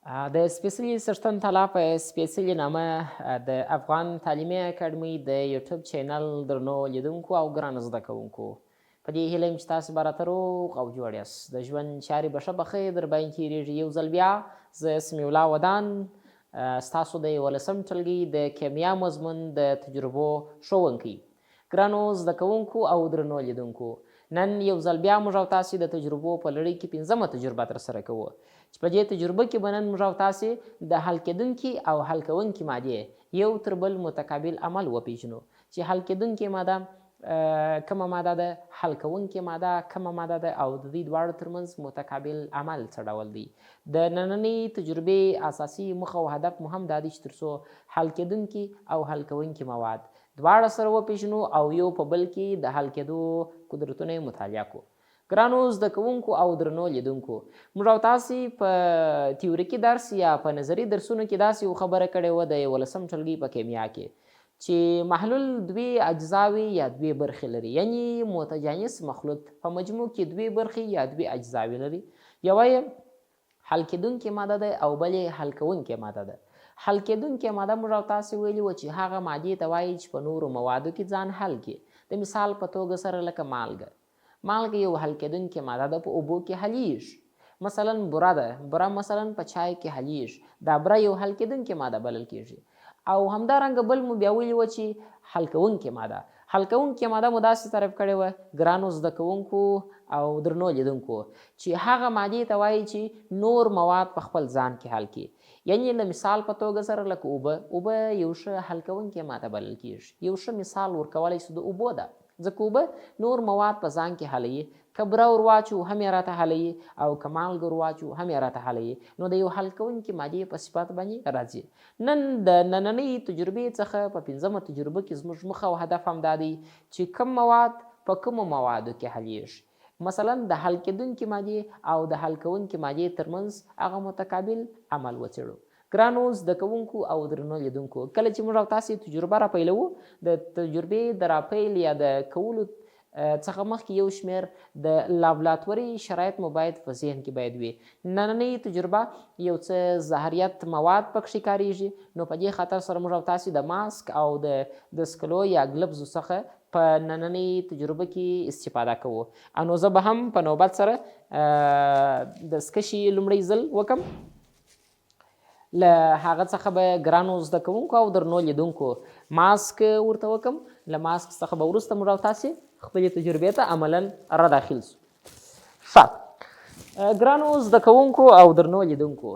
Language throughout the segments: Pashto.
د سپېڅلي څښتن تعالی په سپېڅلي نامه د افغان تعلیمي اکاډمۍ د یوټیوب چینل درنو لیدونکو او ګرانو زده کوونکو په دې هیله یم چې تاسو به راته روغ او جوړ یاست. د ژوند چارې به ښه بخیر در باندې تېرېږي. یو ځل بیا زه سمیع الله ودان ستاسو د یوولسم ټولګي د کیمیا مضمون د تجربو ښوونکی. ګرانو زده کوونکو او درنو لیدونکو، نن یو ځل بیا موږ او تاسې د تجربو په لړۍ کې پنځمه تجربه ترسره کوو چې په دې تجربه کې به نن موږ او تاسې د حل کیدونکي او حل کوونکي مادې یو تر بل متقابل عمل وپېژنو چې حل کیدونکې ماده کومه ماده ده، حل کوونکې ماده کومه ماده ده او د دې دواړو ترمنځ متقابل عمل څه ډول دی. د نننۍ تجربې اساسي موخه او هدف مو هم دا دی چې تر څو حل کیدونکي او حل کوونکي مواد دواړه سره وپېژنو او یو په بل کې د حل کېدو قدرتونه یې مطالعه کړو. ګرانو زده کوونکو او درنو لیدونکو، موږ او تاسې په تیوریکي درس یا په نظري درسونو کې داسې یو خبره کړې وه د یوولسم ټولګي په کیمیا کې چې محلول دوې اجزاوې یا دوې برخې لري، یعنې متجانس مخلوط په مجموع کې دوې برخې یا دوې اجزاوې لري. یوه یې حل کېدونکې ماده ده او بل یې حل کوونکې ماده ده. حل کېدونکې ماده موږ او تاسې ویلي وه چې هغه مادې ته وایي چې په نورو موادو کې ځان حل کړي. د مثال په توګه سره لکه مالګه یو حل کېدونکې ماده ده، په اوبو کې حلیږي. مثلا بوره ده، بوره مثلا په چای کې حلیږي، دا بوره یو حل کېدونکې ماده بلل کېږي. او همدارنګه بل مو بیا ویلي وه چې حل کوونکې ماده ماده مو داسې تعریف کړې وه ګرانو زده کوونکو او درنو لیدونکو چې هغه مادې ته وایي چې نور مواد په خپل ځان کې حل کړي. یعنې له مثال په توګه سره لکه اوبه یو ښه حل کوونکې ماده بلل کېږي. یو ښه مثال ورکولی سو د اوبو ده، ځکه اوبه نور مواد په ځان کې حلوي. که بوره ور واچو هم یې راته حلوي او که مالګه ور واچو هم یې راته حلوي، نو د یو حل کوونکې مادې په صفت باندې راځي. نن د نننۍ تجربې څخه په پنځمه تجربه کې زموږ موخه او هدف هم دا دی چې کوم مواد په کومو موادو کې حلیږي. مثلا د حل کېدونکې مادې او د حل کوونکې مادې ترمنځ هغه متقابل عمل وڅېړو. ګرانو زده کوونکو او درنو لیدونکو، کله چې موږ او تاسې تجربه راپیلوو، د تجربې د راپیل یا د کولو څخه مخکې یو شمېر د لابراتوري شرایط مو باید په ذهن کې باید وي. نننۍ تجربه یو څه زهریت مواد پکښې کاریږي، نو په دې خاطر سره موږ او تاسې د ماسک او د سکلو یا ګلبزو څخه په نننۍ تجربه کې استفاده کوو. نو زه به هم په نوبت سره د سکشي لومړی ځل وکم. له هغه څخه به ګرانو زده کوونکو او درنو لیدونکو ماسک ورته وکم. له ماسک څخه به وروسته موږ او تاسې خپلې تجربې ته عملا را داخل سو. ښه ګرانو زده کوونکو او درنو لیدونکو،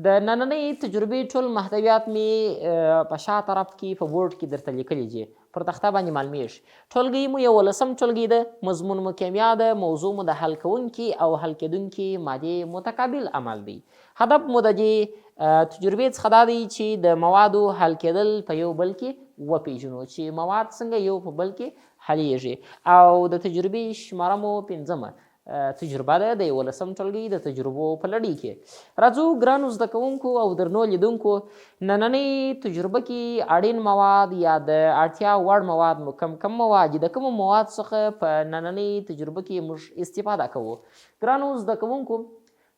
د نننۍ تجربې ټول محتویات مې په شا طرف کې په بورډ کې درته لیکلي دي، پر تخته باندې معلومیږي. ټولګی مو یوولسم ټولګی ده، مضمون مو کیمیا ده، موضوع مو د حل کوونکي او حل کېدونکي مادې متقابل عمل دی. هدف مو د دې تجربې څخه دا دی چې د موادو حل کېدل په یو بل کې وپېژنو، چې مواد څنګه یو په بل کې حلیږي. او د تجربې شماره مو پنځمه تجربه ده د یوولسم ټولګي د تجربو په لړۍ کې. راځو ګرانو زده کوونکو او درنو لیدونکو، نننۍ تجربه کې اړین مواد یا د اړتیا وړ مواد مو کم مواد دي. د کومو مواد څخه په نننۍ تجربه کې موږ استفاده کوو. ګرانو زده کوونکو،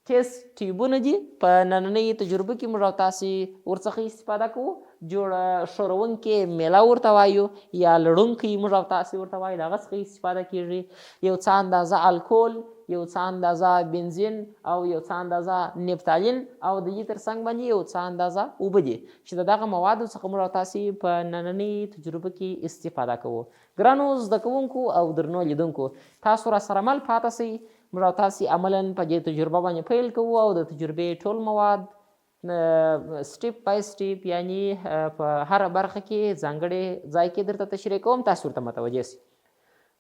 ټیسټ ټیوبونه دي، په نننۍ تجربه کې موږ او تاسې ورڅخه استفاده کوو. جوړه ښوروونکې میله ورته وایو یا لړونکی موږ او تاسې ورته وایو، د هغه څخه استفاده کېږي. یو څه اندازه الکول، یو څه اندازه بنزین او یو څه اندازه نفتالین او د دې تر څنګ باندې یو څه اندازه اوبه دي چې د دغه موادو څخه موږ او تاسې په نننۍ تجربه کې استفاده کوو. ګرانو زده کوونکو او درنو لیدونکو، تاسو را سره مل پاته سئ. موږ او تاسې عملا په دې تجربه باندې پیل کوو او د تجربې ټول مواد سټیپ بای سټیپ، یعنی په هره برخه کې ځانګړي ځای کې درته تشریح کوم، تاسو ورته متوجه سئ.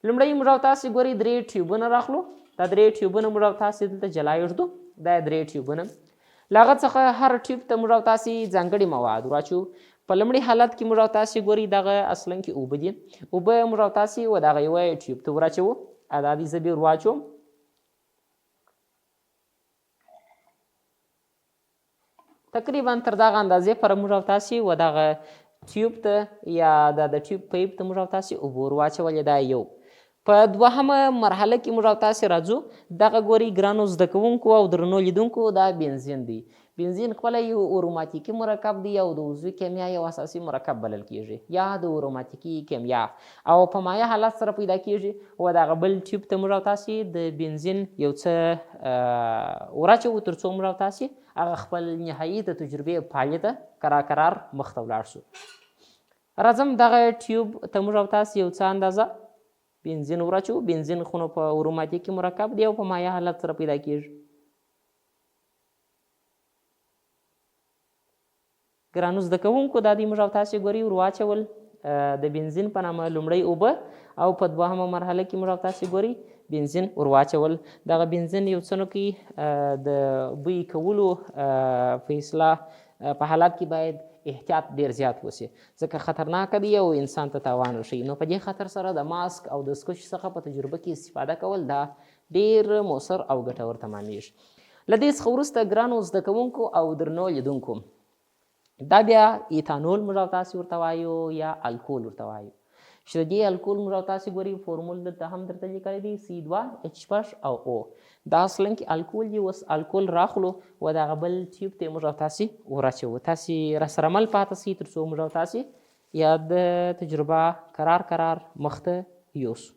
لومړی موږ او تاسې ګورئ 3 ټیوبونه راخلو. دا 3 ټیوبونه موږ او تاسې دلته جلا ایږدو. دا 3 ټیوبونه، له هغه څخه هر ټیوب ته موږ او تاسې ځانګړي مواد ورواچو. په لومړي حالت کې موږ او تاسې ګورئ دغه اصلا کې اوبه دي. اوبه موږ او تاسې و دغه یوه ټیوب ته وراچوو. دا دې زه بیا ورواچوم. تقریبا تر دغه اندازې پره موږ او تاسې و دغه ټیوب ته یا د ټیوب پیپ ته موږ او تاسې اوبه ور واچولې. دا یو. په دوهمه مرحله کې موږ او تاسې راځو. دغه ګورئ ګرانو زده کوونکو او درنو لیدونکو دا بنزین دی. بنزین خپله یو اروماتیکي مرکب دی او د عضوي کیمیا یو اساسي مرکب بلل کیږي یا د اروماتیکي کیمیا او په مایع حالت سره پیدا کیږي و دغه بل ټیوب ته موږ او تاسې د بنزین یو څه وراچوو تر څو موږ او تاسې هغه خپل نهایي د تجربې پایلې ته کرار مخ ته ولاړ شو. راځم دغه ټیوب ته موږ او تاسې یو څه اندازه بنزین وراچو. بنزین خو نو په اروماتیکي مرکب دی او په مایع حالت سره پیدا کیږي. ګرانو زده کوونکو دا دی موږ او تاسې ګورئ ور واچول د بنزین په نامه لومړی اوبه او په دوهمه مرحله کې موږ او تاسې ګورئ بنزین ور واچول. دغه بنزین یو څه نو کوي د بوی کولو فیصله په حالت کې باید احتیاط ډیر زیات وسی ځکه خطرناکه دی او انسان ته تاوان رسوي. نو په دې خطر سره د ماسک او د سکش څخه په تجربه کې استفاده کول دا ډیر مؤثر او ګټور تمامیږي. له دې څخه وروسته ګرانو زده کوونکو او درنو لیدونکو دا بیا ایتانول موږ او تاسې ورته وایو یا الکول ورته وایو چې د دې الکول موږ او تاسې ګورئ فورمول دلته هم درته لیکلی دی C2H او O. دا اصلا کې الکول دی. اوس الکول راخلو و دغه بل ټیوب ته موږ او تاسې وراچوو. تاسې راسره مل پاتې سئ تر څو موږ او تاسې یا د تجربه کرار مخ ته یوسو.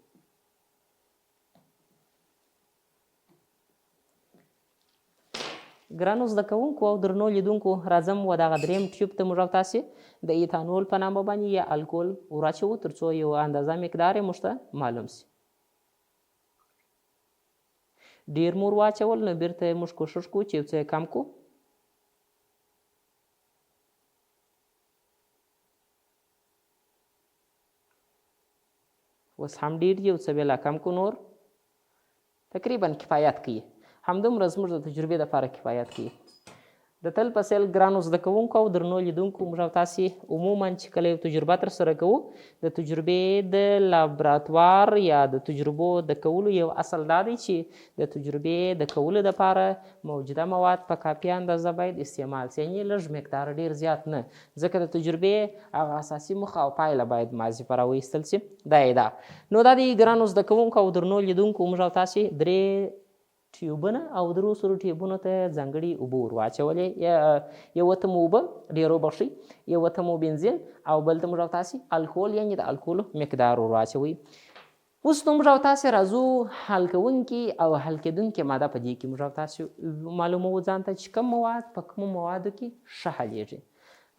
ګرانو زده کوونکو او درنو لیدونکو راځم و دغه دریم ټیوب ته موږ او تاسې د ایتانول په نامه باندې یا الکول وراچوو تر څو یو اندازه مقدار یې موږ ته معلوم سي. ډیر مو واچول نو بیرته موږ کوشش کوو چې یو څه کم کو. اوس هم ډیر یو څه بیا لا کم کو. نور تقریبا کفایت کوي. همدومره زموږ د تجربې لپاره کفایت کوي. د تل په څېر ګرانو زده کوونکو او درنو لیدونکو موږ او تاسې عموما چې کله یو تجربه ترسره کوو د تجربې د لابراتوار یا د تجربو د کولو یو اصل دا دی چې د تجربې د کولو دپاره موجوده مواد په کافي اندازه باید استعمال سي. یعنې لږ مقدار ډېر زیات نه ځکه د تجربې هغه اساسي موخه او پایله باید ماضي په راویستل سي. دا یې ده. نو دا دی ګرانو زده کوونکو او درنو لیدونکو موږ او تاسې درې ټیوبونه او درو سرو ټیوبونو ته ځانګړي اوبه ور واچولې. یو ته مو اوبه ډېر وبخښئ، یو ته مو بنزین او بل ته موږ او تاسې الکول یعنې د الکولو مقدار ور واچوئ. اوس نو موږ او تاسې راځو حل کوونکي او حل کیدونکې ماده په دې کې موږ او تاسې معلوموو ځان ته چې کوم مواد په کومو موادو کې ښه حلیږي.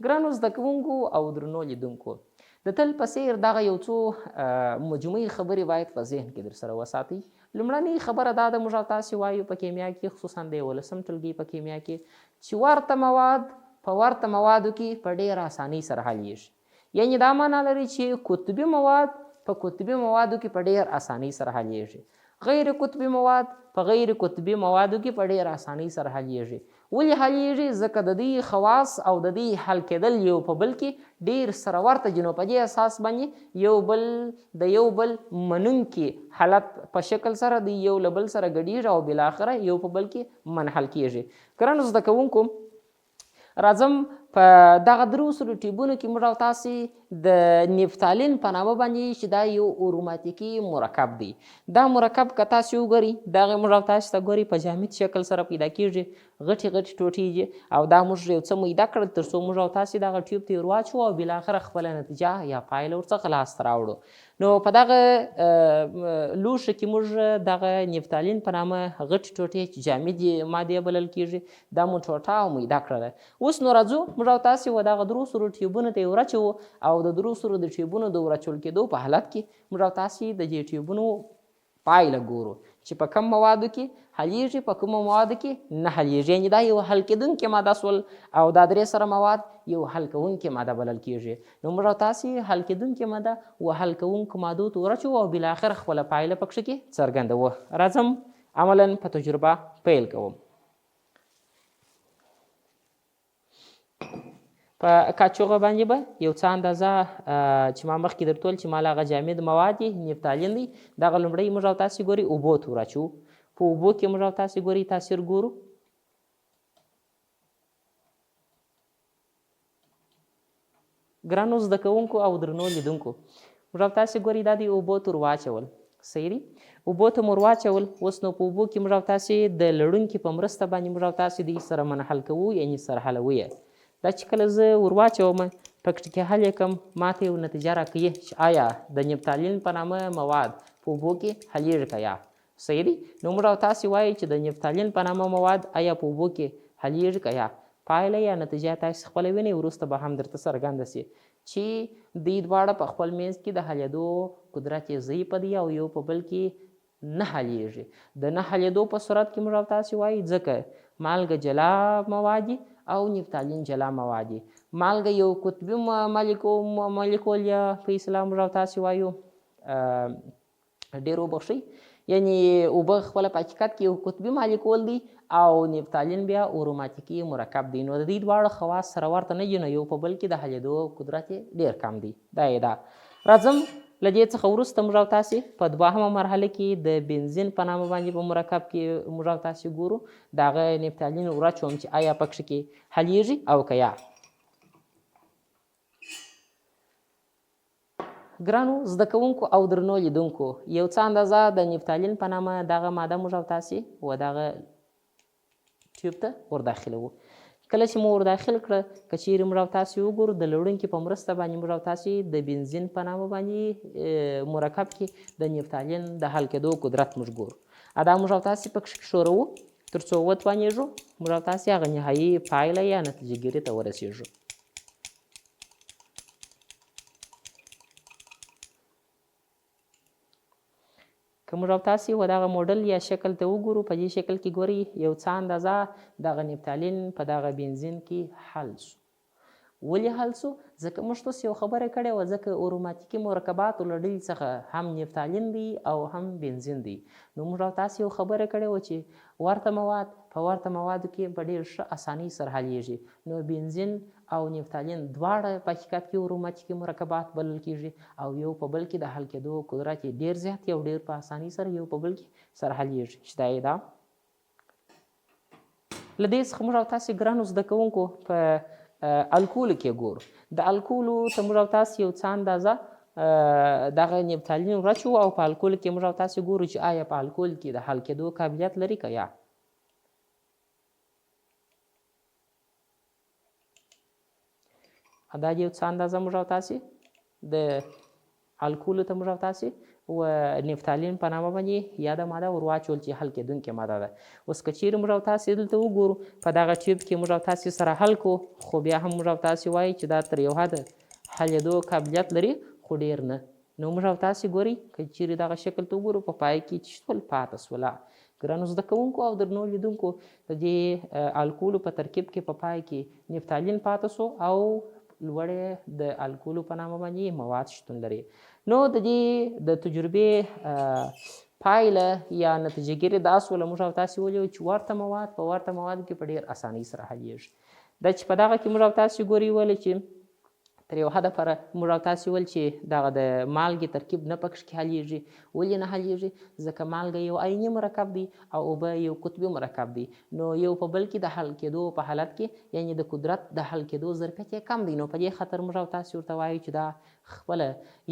ګرانو زده کوونکو او درنو لیدونکو د تل په څېر دغه یو څو مجموعي خبرې باید په ذهن کې در سره وساتئ. لومړنۍ خبره دا ده موږ او تاسې وایو په کیمیا کې خصوصا د یوولسم ټولګي په کیمیا کې چې ورته مواد په ورته موادو کې په ډېره اسانۍ سره حلیږي. یعنې دا معنا لري چې قطبي مواد په قطبي موادو کې په ډېر اسانۍ سره حلیږي. غیر قطبي مواد په غیر قطبي موادو کې په ډېر اسانۍ سره حلیږي. ولې حلیږي؟ ځکه د دوی خواص او د دوی حل کېدل یو په بل کې ډېر سره ورته دي. نو په دې اساس باندې یو بل د یو بل منونکي حالت په شکل سره د یو له بل سره ګډېږي او بالاخره یو په بل کې منحل کېږي. ګرانو زده کوونکو راځم په دغه درو سرو ټیوبونو کې موږ او تاسې د نفتالین په نامه باندې چې دا یو اروماتیکي مرکب دی. دا مرکب که تاسې وګورئ دغه موږ او تاسې ته ګورئ په جامد شکل سره پیدا کېږي. غټې غټې ټوټې دي او دا موږ یو څه میده کړل تر څو موږ او تاسې دغه ټیوب ته یې ور واچوو او بالاخره خپله نتیجه یا پایله ورڅخه لاسته راوړو. نو په دغه لوښه کې موږ دغه نفتالین په نامه غټې ټوټې چې جامدې مادې بلل کېږي دا مو ټوټه او میده کړله. اوس نو راځو موږ او تاسې و دغه درو سرو ټیوبونو ته یې وراچوو او د درو سرو د ټیوبونو د وراچول کېدو په حالت کې موږ او تاسې د دې ټیوبونو پایله ګورو چې په کوم موادو کې حلیږي په کومو موادو کې نه حلیږي. یعنې دا یو حل کېدونکې ماده سول او دا درې سره مواد یو حل کوونکې ماده بلل کېږي. نو موږ او تاسې حل کېدونکې ماده و حل کوونکو مادو ته ورچوو او بالاخره خپله پایله پکښې کې څرګندوو. راځم عملا په تجربه پیل کوم. په کاچوغه باندې به یو څه اندازه چې ما مخکې درته ویل چې مال هغه جامد مواد دي نفتالین دی دغه لومړی موږ او تاسې ګورئ اوبو ته وراچوو. په اوبو کې موږ او تاسې ګورئ تاثیر ګورو. ګرانو زده کوونکو او درنو لیدونکو موږ او تاسې ګورئ دا د اوبو ته ور واچول. صحیح دي. اوبو ته مو ور واچول. اوس نو په اوبو کې موږ او تاسې د لړونکي په مرسته باندې موږ او تاسې دوی سره منحل کوو، یعنې سره حلوو یې. دا چې کله زه ور واچوم په کې حل یې کړم، ما ته یو نتیجه راکوي چې آیا د نفتالین په نامه مواد په اوبو کې حلیږي که یا. صحیح دي. نو موږ او تاسې وایو چې د نفتالین په نامه مواد آیا په اوبو کې حلیږي که یا. پایله یا نتیجه تاسې خپله وینئ، وروسته به هم درته څرګنده سي چې دوی دواړه په خپل منځ کې د حلیدو قدرت یې ضعیفه دی او یو په بل کې نه حلیږي. د نه حلیدو په صورت کې موږ او تاسې وایو ځکه مالګه جلا مواد دي او نفتالین جلا مواد دي. مالګه یو قطبي مالیکول یا په اصطلاح موږ او تاسې وایو ډېر وبخښئ، یعنې اوبه خپله په حقیقت کې یو قطبي مالیکول دی او نفتالین بیا اروماتیکي مرکب دی. نو د دوی دواړه خواص سره ورته نه دي، نو یو په بل کې د حلیدو قدرت یې ډېر کم دی. دا یې ده. راځم له دې څخه وروسته موږ او تاسې په دوهمه مرحله کې د بنزین په نامه باندې په مرکب کې موږ او تاسې ګورو د هغه نفتالین ور اچوم چې آیا پکښې کې حلیږي او که یا. ګرانو زده کوونکو او درنو لیدونکو، یو څه اندازه د نفتالین په نامه دغه ماده موږ او تاسې و دغه ټیوب ته ورداخلوو. کله چې مو ورداخل کړه، که چیرې موږ او تاسې وګورو د لړونکي په مرسته باندې موږ او تاسې د بنزین په نامه باندې مرکب کې د نفتالین د حل کېدو قدرت موږ ګورو. دا موږ او تاسې پکښې ښوروو تر څو وتوانېږو موږ او تاسې هغه نهایي پایله یا نتیجه ګیري ته ورسېږو. که موږ او تاسې و دغه موډل یا شکل ته وګورو، په دې شکل کې ګورئ یو څه اندازه دغه نفتالین په دغه بنزین کې حل سو. ولې حل سو؟ ځکه موږ تاسو یو خبره کړې وه، ځکه اروماتیکي مرکباتو له ډلې څخه هم نفتالین دی او هم بنزین دی. نو موږ او تاسې یو خبره کړې وه چې ورته مواد په ورته موادو کې په ډېر ښه اسانۍ سره حلیږي. نو بنزین او نفتالین دواړه په حقیقت کې اروماتیکي مرکبات بلل کېږي او یو په بل کې د حل کېدو قدرت یې ډېر زیات دی او ډېر په اسانۍ سره یو په بل کې سره حلیږي چې دا یې ده. له دې څخه موږ او تاسې ګرانو زده کوونکو په الکولو کې ګورو. د الکولو ته موږ او تاسې یو څه اندازه دغه نفتالین ورچو او په الکول کې موږ او تاسې ګورو چې آیا په الکول کې د حل کېدو قابلیت لري که یا. دا یو څه اندازه موږ او تاسې د الکولو ته موږ او تاسې و نفتالین په نامه باندې یاده ماده ور واچول چې حل کېدونکې ماده ده. اوس که چیرې موږ او تاسې دلته وګورو په دغه ټیوب کې موږ او تاسې سره حل کړو، خو بیا هم موږ او تاسې وایو چې دا تر یو حده حلېدو قابلیت لري خو ډېر نه. نو موږ او تاسې ګورئ که چیرې دغه شکل ته وګورو په پای کې چې شول پاته سوله. ګرانو زده کوونکو او درنو لیدونکو، د دې الکولو په ترکیب کې په پای کې نفتالین پاته سو او لوړې د الکولو په نامه باندې مواد شتون لري. نو د دې د تجربې پایله یا نتیجه ګیري دا سوله موږ او تاسې ولیو چې ورته مواد په ورته موادو کې په ډېر اسانۍ سره حلیږي. دا چې په دغه کې موږ او تاسې ګورئ ولې چې تر یو حده پوره موږ او تاسې ول چې دغه د مالګې ترکیب نه پکښې کې حلیږي. ولې نه حلیږي؟ ځکه مالګه یو عیني مرکب دی او اوبه یو قطبي مرکب دی. نو یو په بل کې د حل کېدو په حالت کې یعنې د قدرت د حل کېدو ظرفیت یې کم دی. نو په دې خاطر موږ او تاسې ورته وایو چې دا خپله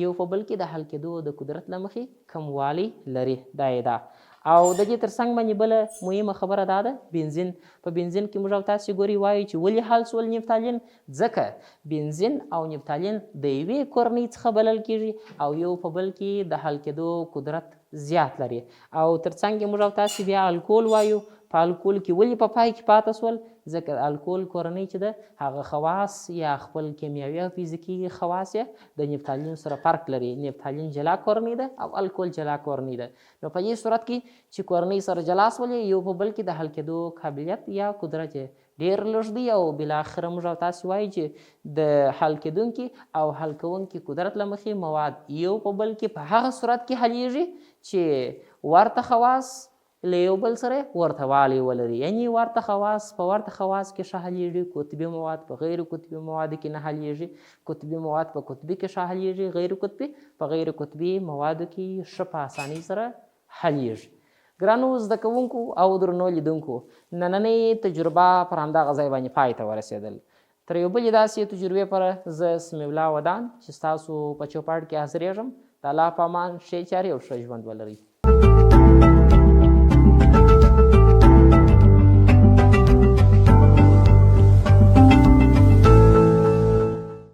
یو په بل کې د حل کېدو د قدرت له مخې کموالی لري. دا یې ده. او د دې تر څنګ باندې بله مهمه خبره دا ده بنزین. په بنزین کې موږ او تاسې ګورئ وایو چې ولې حل سول نفتالین؟ ځکه بنزین او نفتالین د یوې کورنۍ څخه بلل کېږي او یو په بل کې د حل کېدو قدرت زیات لري. او تر څنګ موږ او تاسې بیا الکول وایو. په الکول کې ولې په پای کې پاته سول؟ ځکه الکول کورنۍ چې ده هغه خواص یا خپل کیمیاوي او فزیکي خواص یې د نفتالین سره فرق لري. نفتالین جلا کورنۍ ده او الکول جلا کورنۍ ده. نو په دې صورت کې چې کورنۍ سره جلا سولې یو په بل کې د حل کېدو قابلیت یا قدرت یې ډېر لږ دی او بالاخره موږ او تاسې وایو چې د حل کېدونکي او حل کوونکي قدرت له مخې مواد یو په بل کې په هغه صورت کې حلیږي چې ورته خواص له یو بل سره ورته والی ولري. یعنې ورته خواص په ورته خواص کې ښه حلیږي، قطبي مواد په غیر قطبي موادو کې نه حلیږي، قطبي مواد په قطبي کې ښه حلیږي، غیر قطبي په غیر قطبي موادو کې ښه په اسانۍ سره حلیږي. ګرانو زده کوونکو او درنو لیدونکو، نننۍ تجربه پر همدغه ځای باندې پای ته ورسېدل. تر یو بلې داسې تجربې پره زه سمیع الله ودان چې ستاسو په چوپړ کې حاضرېږم. د الله په امان ښې چارې او ښه ژوند ولرئ.